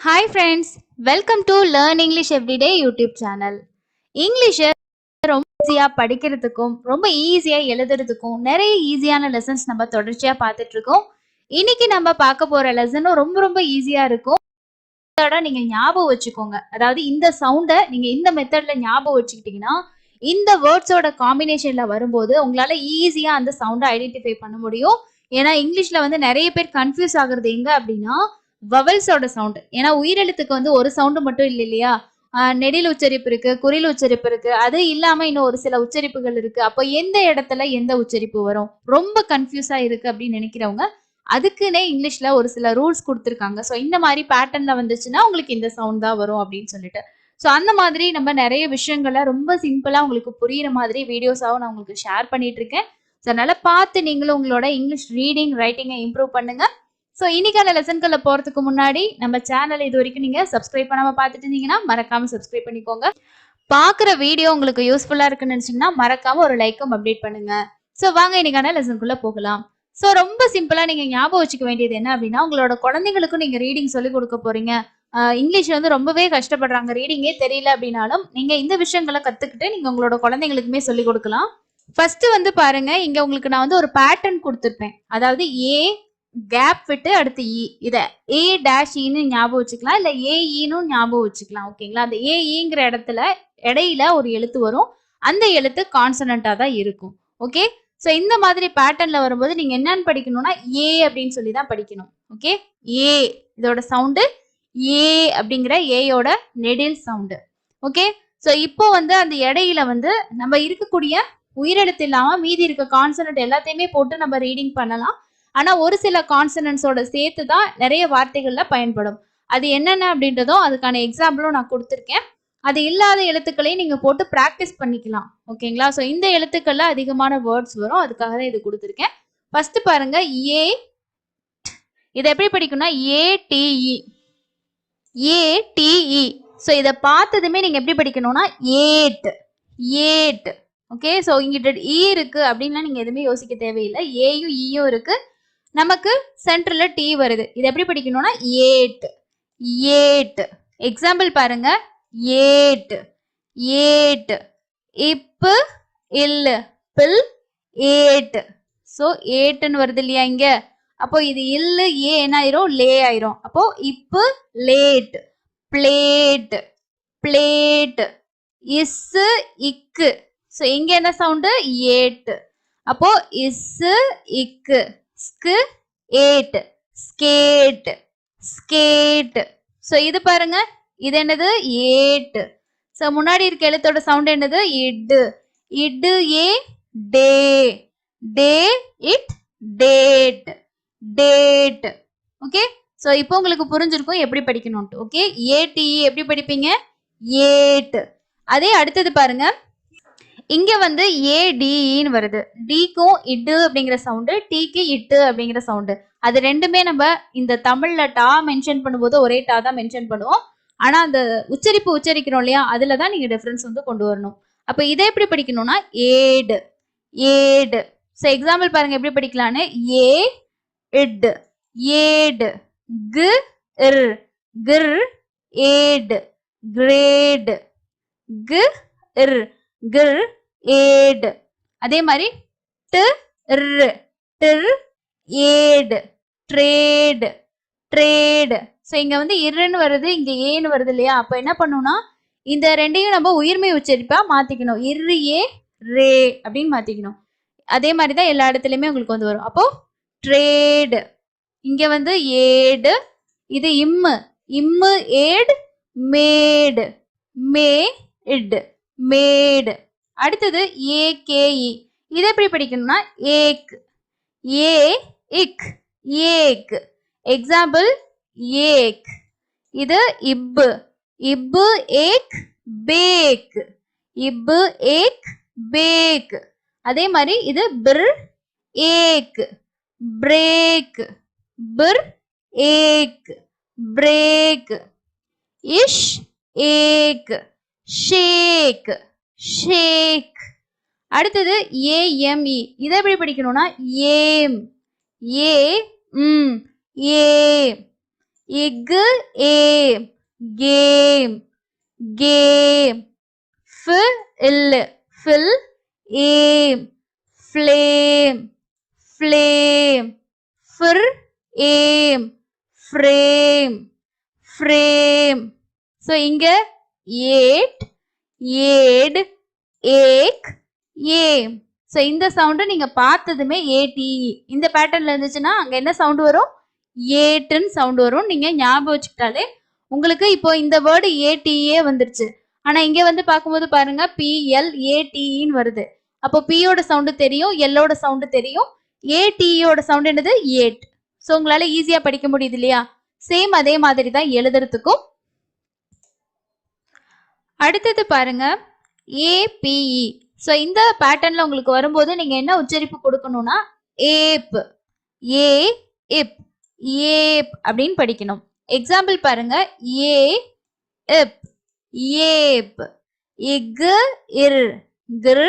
Hi friends, welcome to Learn English Everyday YouTube channel. English ரொம்ப ஈஸியா படிக்கிறதுக்கும் ரொம்ப ஈஸியா எழுதுறதுக்கும் நிறைய ஈஸியான லெசன்ஸ் நம்ம தொடர்ச்சியா பார்த்துட்டு இருக்கோம். இன்னைக்கு நம்ம பார்க்க போற லெசனும் ரொம்ப ரொம்ப ஈஸியா இருக்கும். நீங்க ஞாபகம் வச்சுக்கோங்க. அதாவது இந்த சவுண்டை நீங்க இந்த மெத்தட்ல ஞாபகம் வச்சுக்கிட்டீங்கன்னா இந்த வேர்ட்ஸோட காம்பினேஷன்ல வரும்போது உங்களால ஈஸியா அந்த சவுண்டை ஐடென்டிஃபை பண்ண முடியும். ஏன்னா இங்கிலீஷ்ல வந்து நிறைய பேர் கன்ஃபியூஸ் ஆகுறது எங்க அப்படின்னா வவல்ஸோட சவுண்ட். ஏன்னா உயிரெழுத்துக்கு வந்து ஒரு சவுண்டு மட்டும் இல்லை இல்லையா, நெடில் உச்சரிப்பு இருக்கு, குறில் உச்சரிப்பு இருக்கு, அது இல்லாம இன்னும் ஒரு சில உச்சரிப்புகள் இருக்கு. அப்போ எந்த இடத்துல எந்த உச்சரிப்பு வரும், ரொம்ப கன்ஃபியூஸா இருக்கு அப்படின்னு நினைக்கிறவங்க அதுக்குன்னே இங்கிலீஷ்ல ஒரு சில ரூல்ஸ் கொடுத்துருக்காங்க. ஸோ இந்த மாதிரி பேட்டர்ன்ல வந்துச்சுன்னா உங்களுக்கு இந்த சவுண்ட் தான் வரும் அப்படின்னு சொல்லிட்டு. ஸோ அந்த மாதிரி நம்ம நிறைய விஷயங்களை ரொம்ப சிம்பிளா உங்களுக்கு புரியுற மாதிரி வீடியோஸாவும் நான் உங்களுக்கு ஷேர் பண்ணிட்டு இருக்கேன். ஸோ அதனால பார்த்து நீங்களும் உங்களோட இங்கிலீஷ் ரீடிங் ரைட்டிங்கை இம்ப்ரூவ் பண்ணுங்க. ஸோ இன்னைக்கான லெசன்களை போறதுக்கு முன்னாடி நம்ம சேனல் இது வரைக்கும் நீங்க சப்ஸ்கிரைப் பண்ணாம பார்த்துட்டு இருந்தீங்கன்னா மறக்காம சப்ஸ்கிரைப் பண்ணிக்கோங்க. பார்க்குற வீடியோ உங்களுக்கு யூஸ்ஃபுல்லா இருக்குன்னு நினைச்சீங்கன்னா மறக்காம ஒரு லைக்கும் அப்டேட் பண்ணுங்க. ஸோ வாங்க இன்னைக்கான லெசனுக்குள்ள போகலாம். ஸோ ரொம்ப சிம்பிளா நீங்க ஞாபகம் வச்சுக்க வேண்டியது என்ன அப்படின்னா, உங்களோட குழந்தைங்களுக்கும் நீங்க ரீடிங் சொல்லி கொடுக்க போறீங்க. இங்கிலீஷ் வந்து ரொம்பவே கஷ்டப்படுறாங்க, ரீடிங்கே தெரியல அப்படின்னாலும் நீங்க இந்த விஷயங்களை கத்துக்கிட்டு நீங்க உங்களோட குழந்தைங்களுக்குமே சொல்லி கொடுக்கலாம். ஃபர்ஸ்ட் வந்து பாருங்க, இங்க உங்களுக்கு நான் வந்து ஒரு பேட்டர்ன் கொடுத்துருப்பேன். அதாவது ஏ கேப் விட்டு அடுத்து இ, இத ஏ டேஷ் ஈன்னு ஞாபகம் வச்சுக்கலாம், இல்ல ஏஇன்னு ஞாபகம் வச்சுக்கலாம். ஓகேங்களா? அந்த ஏஇங்கிற இடத்துல இடையில ஒரு எழுத்து வரும், அந்த எழுத்து கான்சனண்டா தான் இருக்கும். ஓகே, ஸோ இந்த மாதிரி பேட்டர்ன்ல வரும்போது நீங்க என்னன்னு படிக்கணும்னா ஏ அப்படின்னு சொல்லி தான் படிக்கணும். ஓகே, ஏ இதோட சவுண்டு ஏ அப்படிங்கிற ஏயோட நெடில் சவுண்டு. ஓகே, ஸோ இப்போ வந்து அந்த இடையில வந்து நம்ம இருக்கக்கூடிய உயிரெழுத்து இல்லாம மீதி இருக்க கான்சனன்ட் எல்லாத்தையுமே போட்டு நம்ம ரீடிங் பண்ணலாம். ஆனா ஒரு சில கான்சனன்ட்ஸோட சேர்த்து தான் நிறைய வார்த்தைகள்ல பயன்படும். அது என்னென்ன அப்படின்றதும் அதுக்கான எக்ஸாம்பிளும் நான் கொடுத்துருக்கேன். அது இல்லாத எழுத்துக்களையும் நீங்க போட்டு ப்ராக்டிஸ் பண்ணிக்கலாம். ஓகேங்களா? ஸோ இந்த எழுத்துக்கள்ல அதிகமான வேர்ட்ஸ் வரும், அதுக்காக தான் இது கொடுத்துருக்கேன். ஃபர்ஸ்ட் பாருங்க, ஏ இதை எப்படி படிக்கணும்னா ஏடிஇ, ஏடிஇ. ஸோ இதை பார்த்ததுமே நீங்க எப்படி படிக்கணும்னா ஏட், ஏட். ஓகே, ஸோ இங்கிட்ட இ இருக்கு அப்படின்லாம் நீங்க எதுவுமே யோசிக்க தேவையில்லை. ஏயும் ஈயும் இருக்கு, நமக்கு சென்டர்ல டி வருது. இது எப்படி படிக்கணும்னா ஏட், ஏட். எக்ஸாம்பிள் பாருங்க, ஏட், ஏட். இப்பு இல்லு பில் ஏட். ஸோ ஏட்டுன்னு வருது இல்லையா இங்க, அப்போ இது இல்லு ஏ என்ன ஆயிரும், லே ஆயிரும். அப்போ இப்பு லேட், பிளேட், பிளேட். இஸ்ஸு இக்கு, ஸோ இங்க என்ன சவுண்டு ஏட். அப்போ இஸ்ஸு இக்கு, ஸ்கு ஏட், ஸ்கேட், ஸ்கேட். ஸோ இது பாருங்க, இது என்னது ஏட். ஸோ முன்னாடி இருக்க எழுத்தோட சவுண்ட் என்னது இட்டு, இட்டு ஏ டே, டே it date, date. Okay, so இப்போ உங்களுக்கு புரிஞ்சிருக்கும் எப்படி படிக்கணும்ட்டு. ஓகே, ஏடி எப்படி படிப்பீங்க ஏட். அதே அடுத்தது பாருங்க, இங்க வந்து ஏடிஇன்னு வருது. டிக்கும் இட்டு அப்படிங்கிற சவுண்டு, டிக்கு இட்டு அப்படிங்கிற சவுண்டு. அது ரெண்டுமே நம்ம இந்த தமிழ்ல டா மென்ஷன் பண்ணும்போது ஒரே டா தான் மென்ஷன் பண்ணுவோம். ஆனா அந்த உச்சரிப்பு உச்சரிக்கிறோம் இல்லையா, அதுல தான் நீங்க டிஃபரன்ஸ் வந்து கொண்டு வரணும். அப்ப இதை எப்படி படிக்கணும்னா ஏடு, ஏடு. ஸோ எக்ஸாம்பிள் பாருங்க எப்படி படிக்கலான்னு, ஏ இட், ஏடு. கு இர், கிர், ஏடு, கிரேடு. கு இர், கிர், ஏடு. அதே மாதிரி டு இர், டிர், ஏடு, ட்ரேடு, ட்ரேடு. ஸோ இங்க வந்து இருன்னு வருது, இங்க ஏன்னு வருது இல்லையா, அப்போ என்ன பண்ணணும்னா இந்த ரெண்டையும் நம்ம உயிர்மை உச்சரிப்பா மாத்திக்கணும். இரு ஏ ரே அப்படின்னு மாத்திக்கணும். அதே மாதிரி தான் எல்லா இடத்துலையுமே உங்களுக்கு வந்து வரும். அப்போ ட்ரேடு, இங்க வந்து ஏடு. இது இம்மு, இம்மு ஏடு, மேடு, மே இட், மேடு. அடுத்தது ஏகேஇ, இதை எப்படி படிக்கணும்னா ஏக், ஏ இக், ஏக். எக்ஸாம்பிள் ஏக். இது இப்பு, இப்பு ஏக் பேக், இப்பு ஏக் பேக். அதே மாதிரி இது பிர் ஏக், பிரேக், பிர் ஏக், பிரேக். இஷ் ஏக், ஷேக், ஷேக். அடுத்தது ஏஎம்இ, இதை எப்படி படிக்கணும்னா ஏம், ஏ ஏ. ig, a, game, game. Fill, fill, aim, flame, flame. Fir, aim, frame, frame. So இங்க eight, aid, ache, aim. So இந்த சவுண்ட் நீங்க பார்த்ததுமே ATE இந்த பேட்டர்ன்ல இருந்துச்சுன்னா அங்க என்ன சவுண்ட் வரும்? ஏட்டுன்னு சவுண்ட் வரும். நீங்க ஞாபகம் வச்சுக்கிட்டாலே உங்களுக்கு இப்போ இந்த வேர்டு ATE வந்துருச்சு. ஆனா இங்க வந்து பார்க்கும்போது பாருங்க PLATEன்னு வருது. அப்போ Pயோட சவுண்ட் தெரியும், Lோட சவுண்ட் தெரியும், ATEயோட சவுண்ட் என்னது? ஏட். ஸோ உங்களால ஈஸியா படிக்க முடியுது இல்லையா? சேம் அதே மாதிரி தான் எழுதுறதுக்கும். அடுத்தது பாருங்க APE. ஸோ இந்த பேட்டர்ன்ல உங்களுக்கு வரும்போது நீங்க என்ன உச்சரிப்பு கொடுக்கணும்னா ஏப், ஏ இப், ஏப் அப்படின்னு படிக்கணும். எக்ஸாம்பிள் பாருங்க ஏ இப், ஏப். இக், இர், கிர்,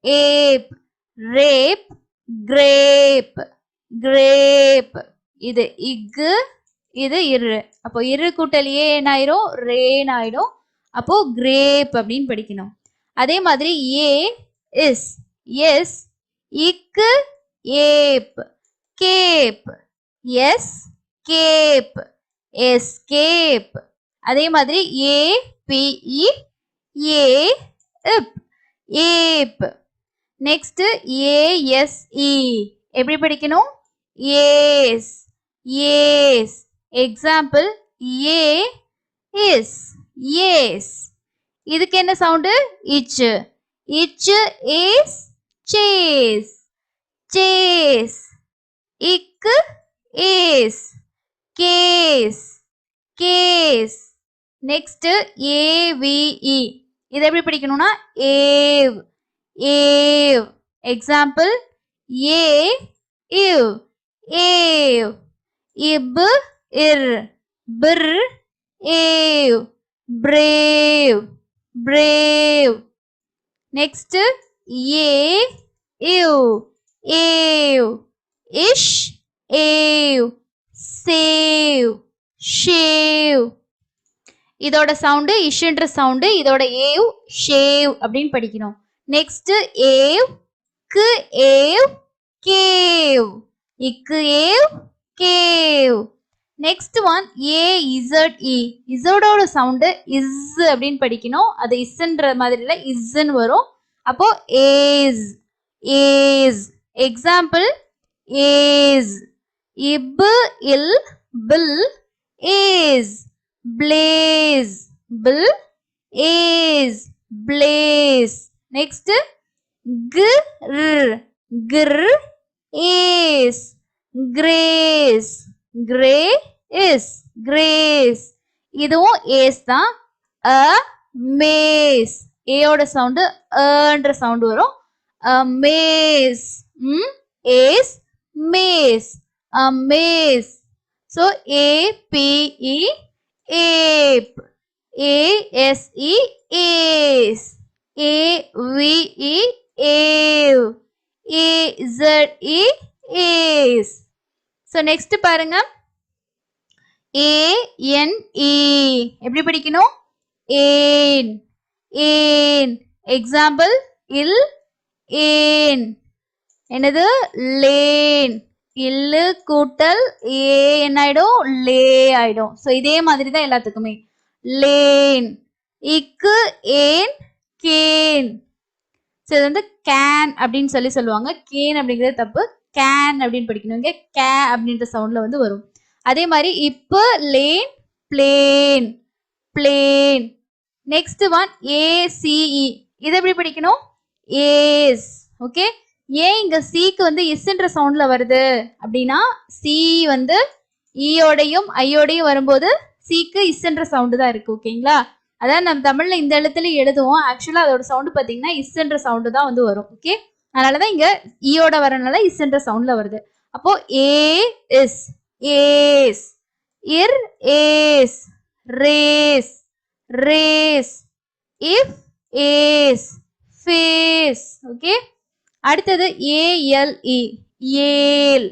ஏப். Rape, grape, grape. இது இக்கு, இது இரு. அப்போ இரு கூட்டல் ஏ என்ன ஆயிரும்? ரேன் ஆயிடும். அப்போ கிரேப் அப்படின்னு படிக்கணும். அதே மாதிரி ஏ இஸ், எஸ். இக்கு, ஏப், கேப். எஸ், கேப், எஸ்கேப். அதே மாதிரி ஏ பி இ, ஏ இப், ஏப். நெக்ஸ்ட் ஏஎஸ்இ எப்படி படிக்கணும்? Ace, ace. எக்ஸாம்பிள் ஏ இஸ், ஏஸ். இதுக்கு என்ன சவுண்டு? இச், இச் இஸ், சேஸ், சேஸ். இக்கு, இஸ், கேஸ், கேஸ். நெக்ஸ்ட் ஏவிஇ இது எப்படி படிக்கணும்னா ஏவ், ஏவ். எக்ஸாம்பிள் ஏ இவ், ஏவ். இப், இர், பிர், ஏவ், பிரேவ், பிரேவ். நெக்ஸ்ட் ஏ இவ், ஏவ். இஷ், ஏவ், சேவ், ஷேவ். இதோட சவுண்டு இஷ்ன்ற சவுண்டு, இதோட ஏவ் ஷேவ் அப்படின்னு படிக்கணும். நெக்ஸ்ட் ஏவ், கு, ஏவ், கேவ். இக்கு, ஏவ், கேவ். Next one A Z E. இசோடோட சவுண்டு இஸ் அப்படின்னு படிக்கணும். அது இஸ்ன்ற மாதிரி இல்லை, இஸ்ன்னு வரும். அப்போ ஏஸ், ஏஸ். Example ace. இப், இல், bill, ace. blaze, bill, ace, blaze. Next gr, gr, ace, grace, grace, grace. இதுவும் ace தான். a maze, a ஓட சவுண்ட் ன்ற சவுண்ட் வரும். a maze, ace, maze, a maze. So APE, ape. ASE, ace. AVE, ave. AZE, ace. So next பாருங்க ANE எப்படி படிக்கணும்? ஏன், ஏன். எக்ஸாம்பிள் இல், ஏன். என்னது? லேன். இல்லு கூட்டல் ஏ என்ன ஆயிடும்? லே ஆயிடும். ஸோ இதே மாதிரி தான் எல்லாத்துக்குமே. லேன். இக்கு, ஏன், கேன். ஸோ இது வந்து கேன் அப்படின்னு சொல்லுவாங்க. கேன் அப்படிங்கிறது தப்பு. கேன் அப்படின்னு படிக்கணும். இங்கே கே அப்படின்ற சவுண்ட்ல வந்து வரும். அதே மாதிரி இப்போ lane, plane, plane. Next one ACE. இது எப்படி படிக்கணும்? ஏஸ். ஓகே. ஏன் இங்க சிக்கு வந்து இஸ்ன்ற சவுண்ட்ல வருது அப்படின்னா சி வந்து ஈயோடையும் ஐயோடையும் வரும்போது சிக்கு இஸ்ன்ற சவுண்டு தான் இருக்கு. ஓகேங்களா? அதான் நம்ம தமிழ்ல இந்த எழுத்துல எழுதுவோம். ஆக்சுவலா அதோட சவுண்டு பாத்தீங்கன்னா இஸ்ன்ற சவுண்டு தான் வந்து வரும். ஓகே. அதனாலதான் இங்க ஈயோட வரனால இஸ்ன்ற சவுண்ட்ல வருது. அப்போ ஏ இஸ், ஏஸ். இர், ஏஸ். Race, race. இஃப், ஏஸ். ஃபேஸ். ஓகே. அடுத்தது ஏஎல்இ, ஏல்.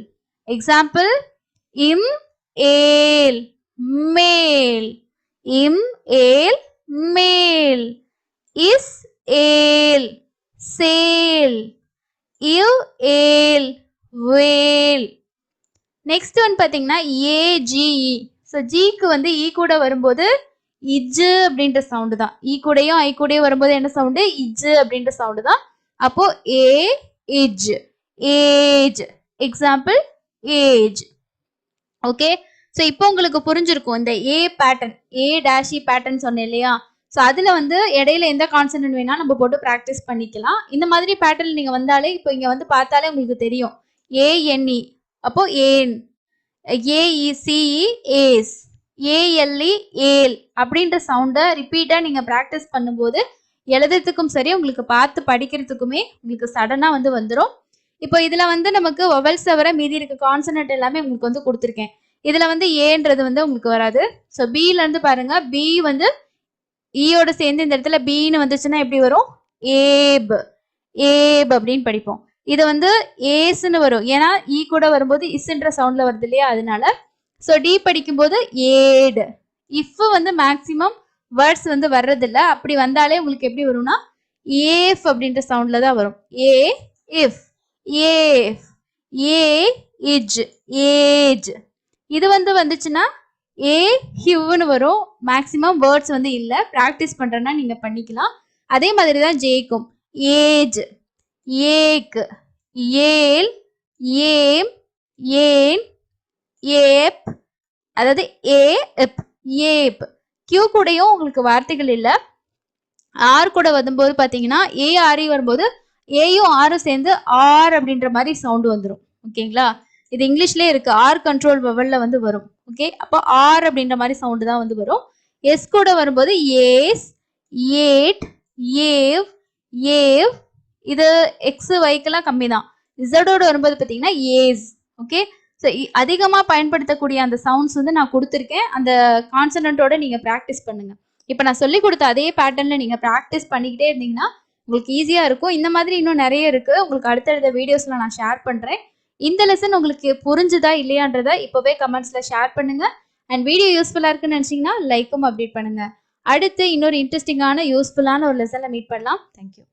எக்ஸாம்பிள் இம், ஏல், மேல். இம் ஏல் மேல். இஸ் ஏல் சேல். இவ் ஏல் வேல். நெக்ஸ்ட் ஒன் பாத்தீங்கன்னா ஏஜிஇ. ஸோ ஜிக்கு வந்து இ கூட வரும்போது இஜ் அப்படின்ற சவுண்டு தான். இ கூடயும் ஐ கூடயும் வரும்போது என்ன சவுண்டு? இஜ் அப்படின்ற சவுண்டு தான். அப்போ ஏ இஜ் age. Example age. Okay, so இப்போ உங்களுக்கு புரிஞ்சிருக்கும் இந்த A pattern, A dash E pattern சொன்னேன் இல்லையா? ஸோ அதில் வந்து இடையில எந்த கான்சனன்ட் வேணா நம்ம போட்டு ப்ராக்டிஸ் பண்ணிக்கலாம். இந்த மாதிரி பேட்டர்ன் நீங்கள் வந்தாலே இப்போ இங்கே வந்து பார்த்தாலே உங்களுக்கு தெரியும். ஏஎன்இ அப்போ ஏன், ஏஇசிஇ ஏஸ், ஏஎல்இ ஏல் அப்படின்ற சவுண்டை ரிப்பீட்டாக நீங்கள் ப்ராக்டிஸ் பண்ணும்போது எழுதுறதுக்கும் சரி, உங்களுக்கு பார்த்து படிக்கிறதுக்குமே உங்களுக்கு சடனாக வந்து வந்துடும். இப்போ இதில் வந்து நமக்கு வவல்ஸ் தவிர மீதி இருக்க கான்சனன்ட் எல்லாமே உங்களுக்கு வந்து கொடுத்துருக்கேன். இதில் வந்து ஏன்றது வந்து உங்களுக்கு வராது. ஸோ பியிலேருந்து பாருங்க, பி வந்து ஈயோட சேர்ந்து இந்த இடத்துல பின்னு வந்துச்சுன்னா எப்படி வரும்? ஏப் ஏப் அப்படின்னு படிப்போம். இது வந்து ஏஸ்ன்னு வரும், ஏன்னா ஈ கூட வரும்போது இஸ்ன்ற சவுண்ட்ல வருது இல்லையா, அதனால. ஸோ டி படிக்கும்போது ஏடு. இஃப் வந்து மேக்சிமம் வேர்ட்ஸ் வந்து வர்றதில்ல, அப்படி வந்தாலே உங்களுக்கு எப்படி வரும்னா ஏஃப் அப்படின்ற சவுண்ட்ல தான் வரும். ஏ இஃப் ஏஃப். ஏ இஜ் ஏஜ். இது வந்து வந்துச்சுன்னா ஏ ஹிவ்னு வரும். மேக்சிமம் வேர்ட்ஸ் வந்து இல்லை, ப்ராக்டிஸ் பண்ணுறேன்னா நீங்கள் பண்ணிக்கலாம். அதே மாதிரி தான் ஜேக்கும். ஏஜ் ஏக் ஏல் ஏம் ஏன் ஏப், அதாவது ஏ எப் ஏப். கியூ கூடயும் உங்களுக்கு வார்த்தைகள் இல்லை. ஆர் கூட வரும்போது பார்த்தீங்கன்னா ஏஆர்இ வரும்போது ஏயும் ஆரும் சேர்ந்து ஆர் அப்படின்ற மாதிரி சவுண்டு வந்துடும். ஓகேங்களா? இது இங்கிலீஷ்லேயே இருக்கு, ஆர் கண்ட்ரோல் வவல்ல வந்து வரும். ஓகே, அப்போ ஆர் அப்படின்ற மாதிரி சவுண்டு தான் வந்து வரும். எஸ் கூட வரும்போது ஏஸ் ஏட் ஏவ் ஏவ். இது எக்ஸ் ஒய்க்கெல்லாம் கம்மி தான். இசடோடு வரும்போது பார்த்தீங்கன்னா ஏஸ். ஓகே, ஸோ அதிகமாக பயன்படுத்தக்கூடிய அந்த சவுண்ட்ஸ் வந்து நான் கொடுத்துருக்கேன். அந்த கான்சனன்ட்டோட நீங்கள் ப்ராக்டிஸ் பண்ணுங்க. இப்போ நான் சொல்லி கொடுத்த அதே பேட்டர்னில் நீங்கள் ப்ராக்டிஸ் பண்ணிக்கிட்டே இருந்தீங்கன்னா உங்களுக்கு ஈஸியாக இருக்கும். இந்த மாதிரி இன்னும் நிறைய இருக்குது, உங்களுக்கு அடுத்தடுத்த வீடியோஸில் நான் ஷேர் பண்ணுறேன். இந்த லெசன் உங்களுக்கு புரிஞ்சுதா இல்லையான்றதை இப்போவே கமெண்ட்ஸில் ஷேர் பண்ணுங்கள். அண்ட் வீடியோ யூஸ்ஃபுல்லாக இருக்குன்னு நினச்சிங்கன்னா லைக்கும் அப்டேட் பண்ணுங்கள். அடுத்து இன்னொரு இன்ட்ரெஸ்டிங்கான யூஸ்ஃபுல்லான ஒரு லெசனில் மீட் பண்ணலாம். தேங்க்யூ.